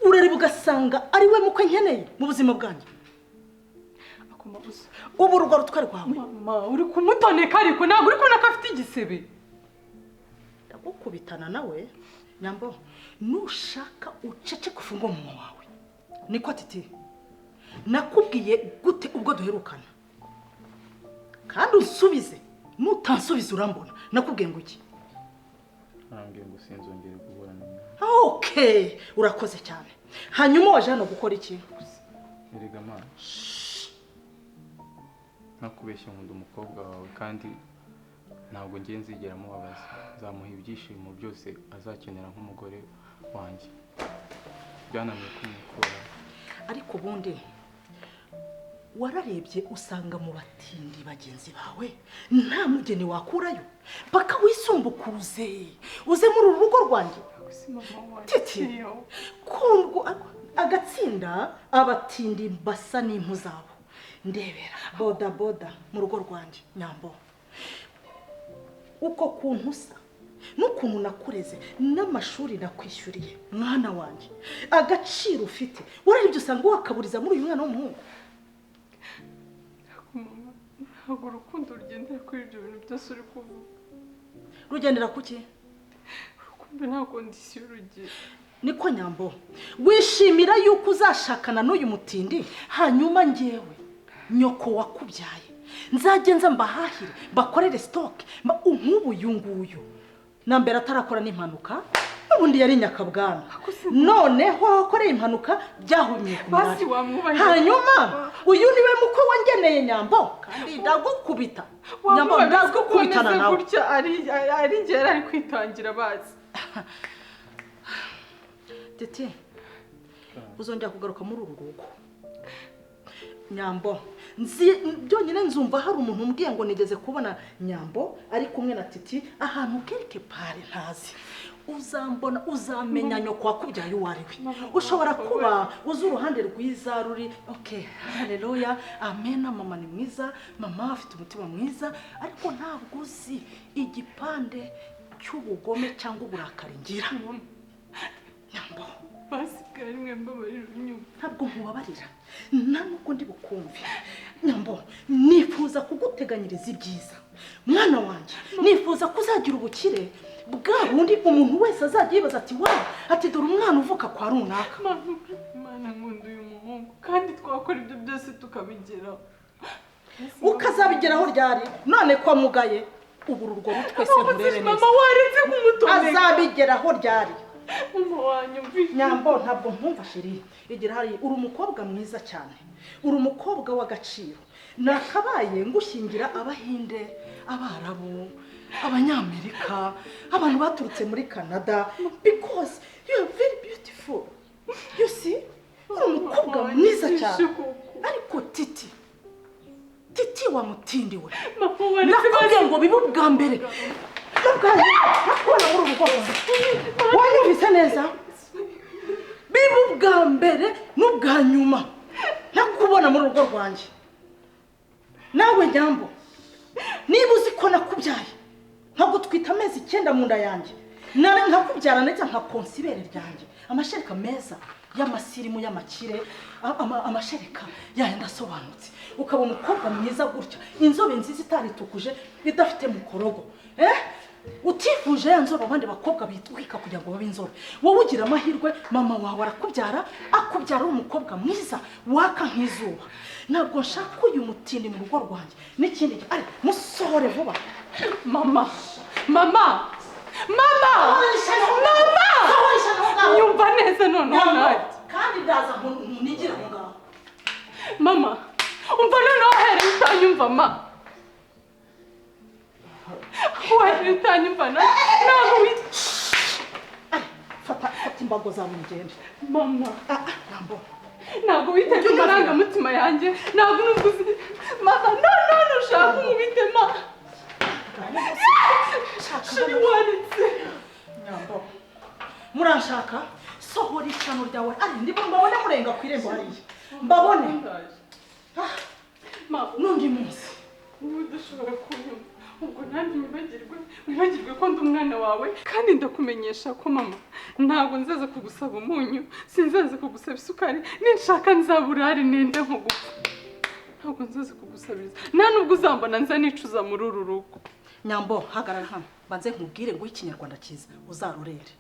Urareba ugasanga ari we mukwe nkeneye mu buzima bwanjye? Ubu urugo rutwe rwawe Mama uri kumutoneka ariko ntabwo uri kubona ko afite igisebe. Ndagukubitana nawe Nyambo, nushaka ucece kufunga umunwa wawe. Niko Titi nakubwiye gute ubwo duherukana? Kandi usubize, nutansubiza urambona. Nakubwiye ngo iki? Nambwiye ngo sinzongere guhura nawe. Okay, urakoze cyane. Hanyuma waje hano gukora iki? Erega mana, nakubeshya nkunda umukobwa wawe kandi ntabwo ngiye nzigera mubabaza. Nzamuha ibyishimo byose azakenera nk'umugore wanjye. Byananiye kumukura. Ariko ubundi wararebye usanga mu batindi bagenzi bawe nta mugeni wakurayo paka wisumbukuruze uze muri uru rugo rwanjye. Titi kungu agatsinda abatindi basa n'impu zabo. Ndebera boda boda mu rugo rwanjye Nyambo, uko kuntu usa n'ukuntu nakureze n'amashuri nakwishyuriye mwana wanjye, agaciro ufite wararebye usanga wakaburiza muri uyu mwana w'umuhungu. Ntabwo urukundo rugendera kuri ibyo bintu byose uri kuvuga. Rugendera kuki? Urukundo nta kondisiyo rugira. Niko Nyambo, wishimira yuko uzashakana n'uyu mutindi hanyuma njyewe nyoko wakubyaye nzagenza mbahahire bakorere stock nk'ubu yunguyu nambere atarakora n'impanuka ubundi yari nyakabwana noneho akoreye impanuka byahumye kumara. Hanyuma uyu niwe mukwe wangeneye Nyambo kandi ndagukubita. Nyambo ndagukubitana nawe gutya ari ngera ari kwitangira bazi. Titi uzongera kugaruka muri uru rugo Nyambo, byonyine nzumva hari umuntu umbwiye ngo nigeze kubona Nyambo ari kumwe na Titi ahantu quelque part ntazi. Uzambona uzamenya nyoko wakubyaye uwari we. Ushobora kuba uzi uruhande rwiza ruri okay, haleluya, amen, mama ni mwiza, mama afite umutima mwiza, ariko ntabwo uzi igipande cy'ubugome cyangwa uburakari ngira. Nyambo basigara rimwe mbabarira unyuma. Ntabwo nkubabarira nta nuko ndi bukumve. Nyambo nifuza kuguteganyiriza ibyiza mwana wanjye, nifuza kuzagira ubukire bwa bundi umuntu wese azajya yibaza ati wawe ati dore umwana uvuka kwa runaka. Mana nkunda uyu muhungu kandi twakora ibyo byose tukabigeraho. Ukazabigeraho ryari? None kwa mugaye uburu urwo twese nkurebe neza. Mama waretse kumutoneka. Azabigeraho ryari? Mama wanyumvise. Nyambo ntabwo nkumva sheri. Igira hari uri umukobwa mwiza cyane. Uri umukobwa w'agaciro. Nakabaye ngushingira Abahinde, Abarabu, Abanyamerika, abantu baturutse muri Canada because you are very beautiful. You see? Uri umukobwa mwiza cyane. Ariko Titi wa mutindi we. Nakubwiye ngo bibe ubwa mbere. Nakubona muri urugo rwanjye. Wanyumvise neza? Bibe ubwa mbere n'ubwa nyuma. Nakubona muri urugo rwanjye. Nawe Nyambo, niba uzi ko nakubyaye ntabwo twita amezi 9 mu nda yanjye, nare nkakubyara ndetse nkakonsibere ryanjye amashereka meza y'amasirimu y'amakire, amashereka yayenda asobanutse, ukaba umukobwa mwiza gutya, inzobe nziza itaritukuje idafite mukorogo, utifuje yanzobe abandi bakobwa bitwika kugira ngo babe inzobe. Wowe ugira amahirwe mama wawe arakubyara, akubyara umukobwa mwiza waka nk'izuba. Ntabwo nshaka uyu mutindi mu rugo rwanjye. N'ikindi ari musohore vuba. Mama nyumva neza none kandi ndaza munigira ngo ngaho. Mama umva none ohere utanyumva ma. Ohere utanyumva ntabwo fata imbago za mugende. Mama Nyambo ntabwo wite ku marangamutima yanjye, ntabwo nuguzi. Mama no ushaka umubite ma. Shiri waretse. Nyambo Muranshaka? Sohora ishyano ryawe. Ari ndimo mbabone murenga ku irembo hariya. Mbabone. N'undi munsi. Niba udashobora kunyuma ubwo nanjye wibagirwe ko ndi umwana wawe kandi ndakumenyesha ko mama ntabwo nzaza kugusaba umunyu sinzaza kugusaba isukari ninshaka nzaburare nende nko gupfa ntabwo nzaza kugusabiriza nta nubwo uzambona nza nicuza muri uru rugo. Nyambo hagarara hano banze nkubwire ngo ikinyarwanda cyiza uzarurere.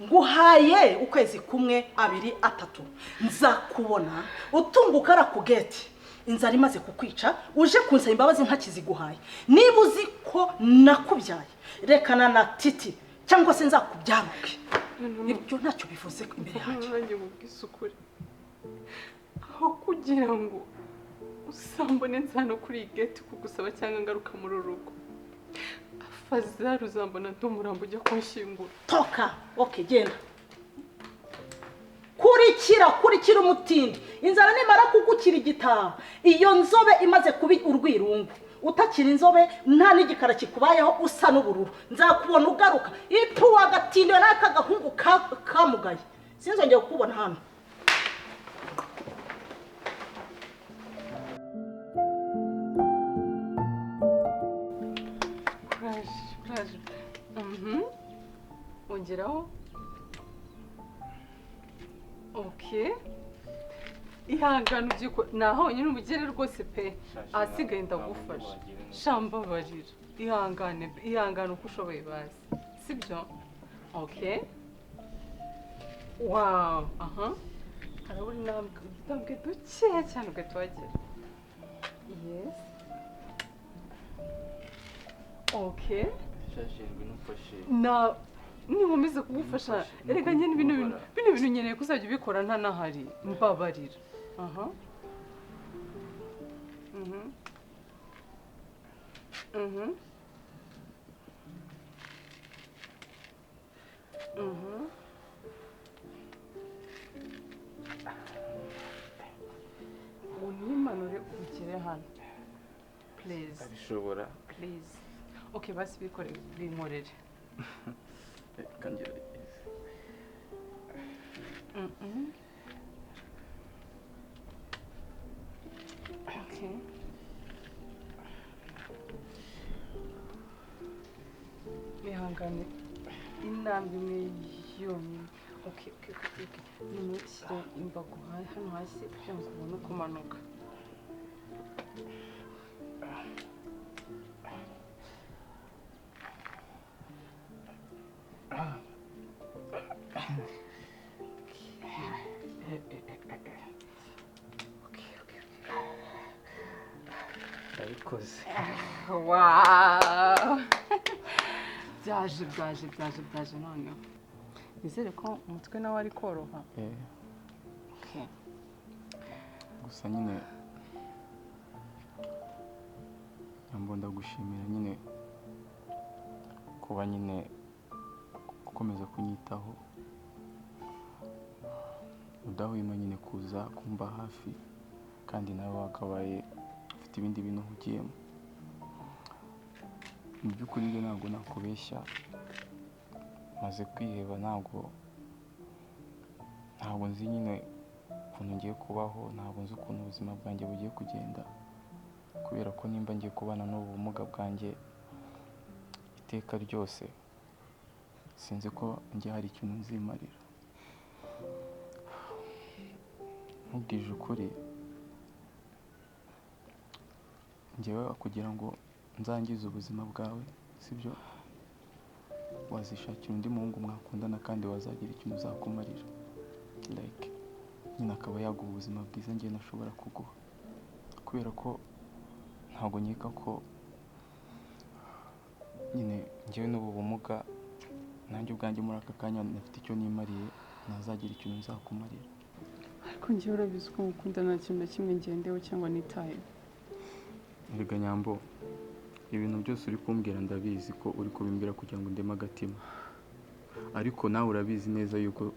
Nguhaye ukwezi kumwe 2 3 nzakubona utunguka ara ku gate. Inzara imaze kukwica uje kunsaba imbabazi ntakiziguhaye. Niba uzi ko nakubyaye rekana na titi cyangwa se nzakubyaruke. Ibyo ntacyo bivuze imbere yanjye. Nanjye mubwise ukuri aho kugira ngo usambone nzano kuri gate kugusaba cyangwa ngaruka muri urugo afazari uzambona ndumurambo ujya kunshyingura. Toka okay genda kurikira umutindi. Inzara nimara kugukira igitaha iyo nzobe imaze kubi urwirungu utakira inzobe nta n'igikara kikubayeho usa n'ubururu nzakubona ugaruka ipu wagatinde n'aka gahungu kamugaye sinzongeye kukubona hano. Kuraje ongeraho. Okay. Ihangana ugiko naho nyine umugere rwose pe ahasigaye ndagufasha shamba barira ihangane uko ushoboye basi sibyo. Okay. Wow. Harabura intambwe dukeya cyane ugahita. Yes. Okay. Na nikomeza kugufasha erega nyine bino bintu nyeneye kuzajya ubikora nta nahari mbabarira. Unimanure ugere hano please. Abishobora. Please. Okay basi bikore binkorere. Kangerageza. Okay. Ihangane intambwe imwe yonyine. Okay. Nimushyire imbago hano hasi kugira ngo ubone kumanuka. Abikoze. Wow. Byaje noneho. Nizere ko umutwe nawe ari koroha. Okay. Gusa nyine Nyambo ndagushimira nyine kuba nyine gukomeza kunyitaho udahwema nyine kuza kumba hafi kandi nawe wakabaye ufite ibindi bintu hugiyemo. Mu by'ukuri rero ntabwo nakubeshya maze kwiheba ntabwo nzi nyine ukuntu ngiye kubaho ntabwo nzi ukuntu ubuzima bwanjye bugiye kugenda kubera ko nimba ngiye kubana n'ubu bumuga bwanjye iteka ryose sinzi ko njye hari ikintu nzimarira. Nkubwije ukuri njyewe kugira ngo nzangize ubuzima bwawe sibyo wazishakira undi muhungu mwakundana kandi wazagira ikintu uzakumarira like nyine akaba yaguha ubuzima bwiza njye nashobora kuguha kubera ko ntabwo nkeka ko nyine njyewe n'ubu bumuga nanjye ubwanjye muri aka kanya nafite icyo nimariye nazagira ikintu nzakumarira. Ariko njyewe urabizi ko ngukunda nta kintu na kimwe ngendeho cyangwa nitaye. Erega Nyambo ibintu byose uri kumbwira ndabizi ko uri kubimbwira kugira ngo ndeme agatima ariko nawe urabizi neza yuko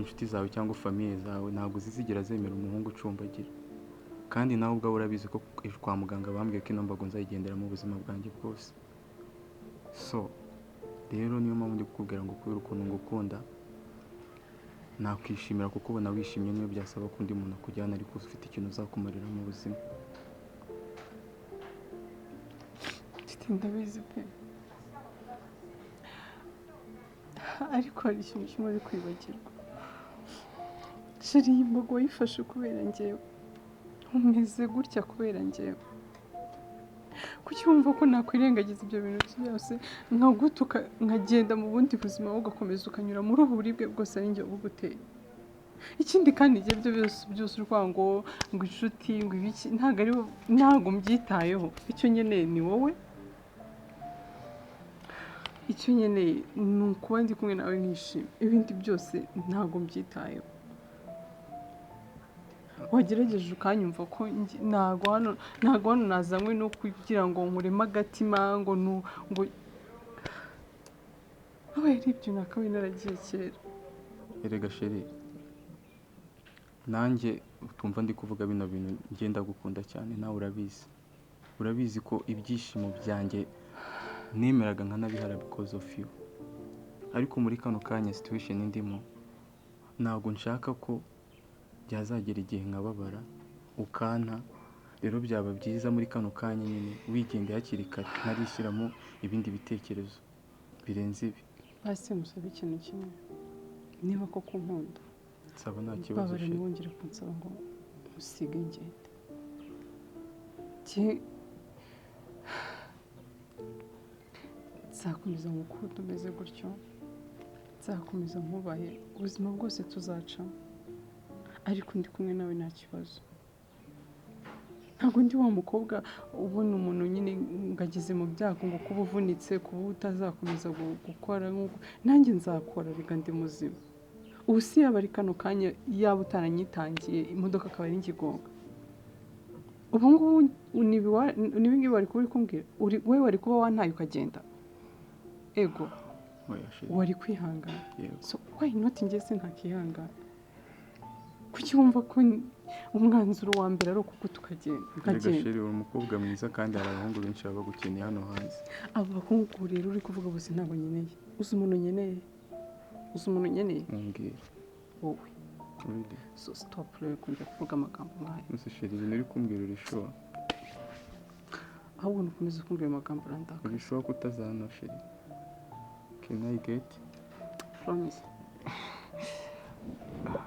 inshuti zawe cyangwa famiye zawe ntabwo zizigera zemera umuhungu ucumbagira kandi nawe ubwawe urabizi ko kwa muganga bambwiye ko ino mbago nzayigendera mu buzima bwanjye bwose. So rero niyo mpamvu ndi kukubwira ngo kubera ukuntu ngukunda nakwishimira kuko ubona wishimye niyo byasaba ko undi muntu akujyana ariko ufite ikintu uzakumarira mu buzima. ndabizi pe ariko hari ikintu kimwe uri kwibagirwa. Sheri iyi mbogo wayifashe kubera njyewe, umeze gutya kubera njyewe. Kuki wumva ko nakwirengagiza ibyo bintu byose nkagutuka nkagenda mu bundi buzima wowe ugakomeza ukanyura muri ubu buribwe bwose ari njye ubuguteye? Ikindi kandi ibyo byose urwango ngo inshuti ngo ibiki ntabwo mbyitayeho. Icyo nkeneye ni wowe, icyo nkeneye ni ukuba ndi kumwe nawe nkishima. Ibindi byose ntabwo mbyitayeho. Wagerageje ukanyumva ko ntabwo hano nazanywe no kugira ngo nkureme agatima ngo aho yari ibyo nakabaye naragiye kera. Erega sheri, nanjye utumva ndi kuvuga bino bintu ngenda gukunda cyane, nawe urabizi ko ibyishimo byanjye nemeraga nkanabihara because of you. Ariko muri kano kanya situation ndimo ntabwo nshaka ko byazagera igihe nkababara ukanta. Rero byaba byiza muri kano kanya nyine wigende hakiri kare ntarishyiramo ibindi bitekerezo birenze ibi. Basi musaba ikintu kimwe, niba koko unkunda nsaba nta kibazo babare ntibongere kunsaba ngo usige ngende. Nzakomeza ngukunda umeze gutyo, nzakomeza nkubahe ubuzima bwose tuzacamo, ariko ndi kumwe nawe nta kibazo. Ntabwo ndi wa mukobwa ubona umuntu nyine ngageze mu byago ngo kuba uvunitse kuba utazakomeza gukora nk'uko nanjye nzakora reka ndi muzima. Ubu si yaba ari kano kanya yaba utaranyitangiye imodoka akaba ari ngigonga, ubu ngubu n'ibi wari kuba uri kumbwira wowe wari kuba wantaye ukagenda? Ego wari kwihangana. So why not ngeze ntakihangana? Kuki wumva ko umwanzuro wa mbere ari uko tukagenda? Sheri uri umukobwa mwiza kandi hari abahungu benshi baba bagukeneye hano hanze. Abahungu rero uri kuvuga bose ntabwo nkeneye. Uzi umuntu nkeneye? Mbwira wowe. So stop rero kujya kuvuga amagambo nk'ayo. Ese sheri ibintu uri kumbwira uri sure? Ahubwo nukomeza kumbwira amagambo urandaka. Uri sure ko utazana sheri? Can I get? Promise.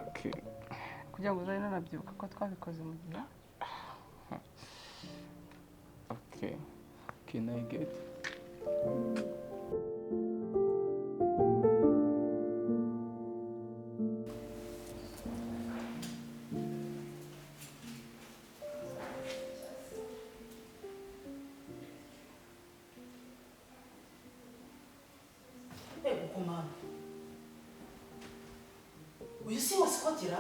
Okay. Kugira ngo uzane narabyibuka ko twabikoze mu gihe. Okay. Can I get? Uyu si wasikotira?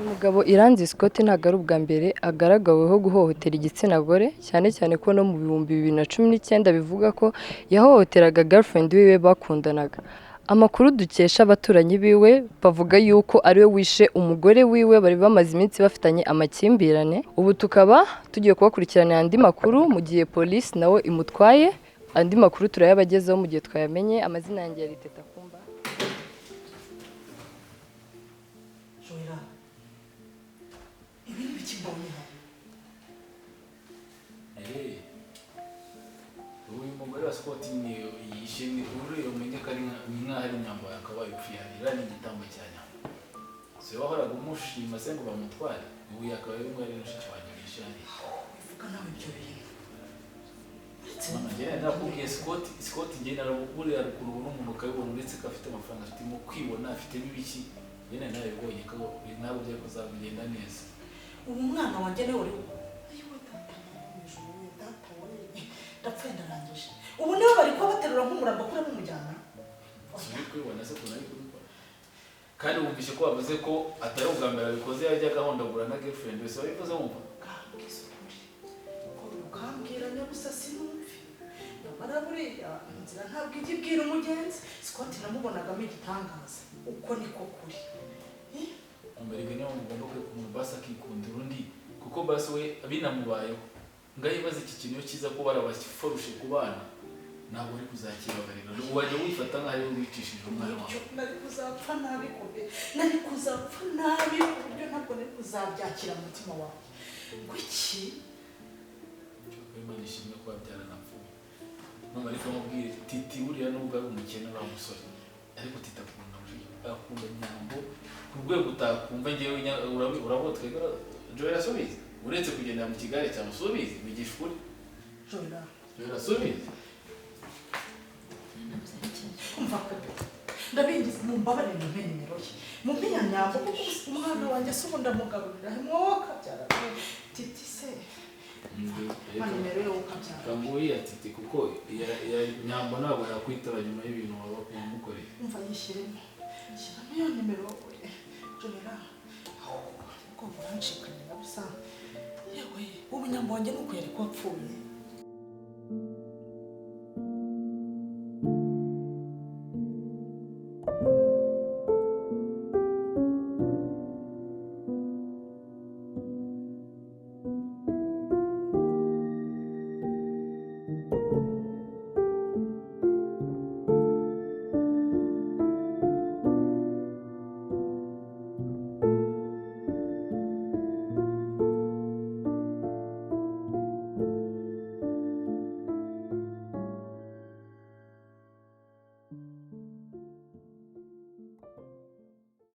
Umugabo Iranzi Scott ntabwo ari ubwa mbere agaragaweho guhohotera igitsina gore, cyane cyane ko no mu 2019 bivuga ko yahohoteraga girlfriend wiwe bakundanaga. Amakuru dukesha abaturanyi biwe bavuga yuko ariwe wishe umugore wiwe bari bamaze iminsi bafitanye amakimbirane. Ubu tukaba tugiye kubakurikirana andi makuru mu gihe police nawe imutwaye. Andi makuru turayabagezeho mu gihe twayamenye. Amazina yanjye yari Teta Kumba. Joyra, ibi ni biki mbonye hano? Uyu mugore wa Scott ni yishimye uri umenye ko ari nk'aho ari inyambo yakabaye upfira ni igitambo cya nyambo. Se wahoraga umushima se ngo bamutware, ubu yakabaye ari mwari n'ushiki wanjye gishari. Ivuga nawe ibyo bintu. Njye nakubwiye Scott njye narabukuri arukuru n'umuntu ukabibona uretse ko afite amafaranga afite mu kwibona afite n'ibiki yene nawe bibonye ko ntabwo byari kuzagenda neza. Ubu mwana wanjye nawe uri ndapfuye ndarangije. Ubu nibo bari kuba baterura nk'umurambo kure mumujyana. Suri kwibona se kunari kubikora. Kandi wumvishe ko bavuze ko atari ubwa mbere abikoze yajya gahondagura na girlfriend wese wabivuze wumva. Ukambwira nyabusa sinumve. Nyamara buriya inzira ntabwo ijya ibwira umugenzi. Scott namubonagamo igitangaza. Uko niko kuri. Umberege niyo mugomba kumubasa akikundira undi kuko basi we binamubayeho ngayibaza iki kintu cyiza ko barabaforushe ku bana ntabwo uri kuzakibagarira wajya wifata nk'aho ariwe wicishije umwana wawe nari kuzapfa nabi kube nari kuzapfa nabi ku buryo ntabwo nari kuzabyakira mu mutima wawe kuki Imana ishimwe ko byaranapfuye none ariko mubwire titi buriya nubwo ari umukene uriya musore ariko tita akunda nyambo ku rwego utakumva ngewe urabona twegera Joel asubize uretse kugendera mu kigare cya musubize bigisha ukuri Joel asubize kumva ko ndabingiza mumbabarire mumpe nimero ye mumpe ya nyambo kuko umwana wanjye se ubu ndamugaburira mwoka byarabaye titi se nimero yo ukabyara kanguye ya titi kuko nyambo ntabwo yakwitaba nyuma y'ibintu waba kumukoreye umva yishyiremo shyiramo iyo nimero Joella ubwo burancikanye na busa yewe ubu nyambo wanjye nuko yari ko apfuye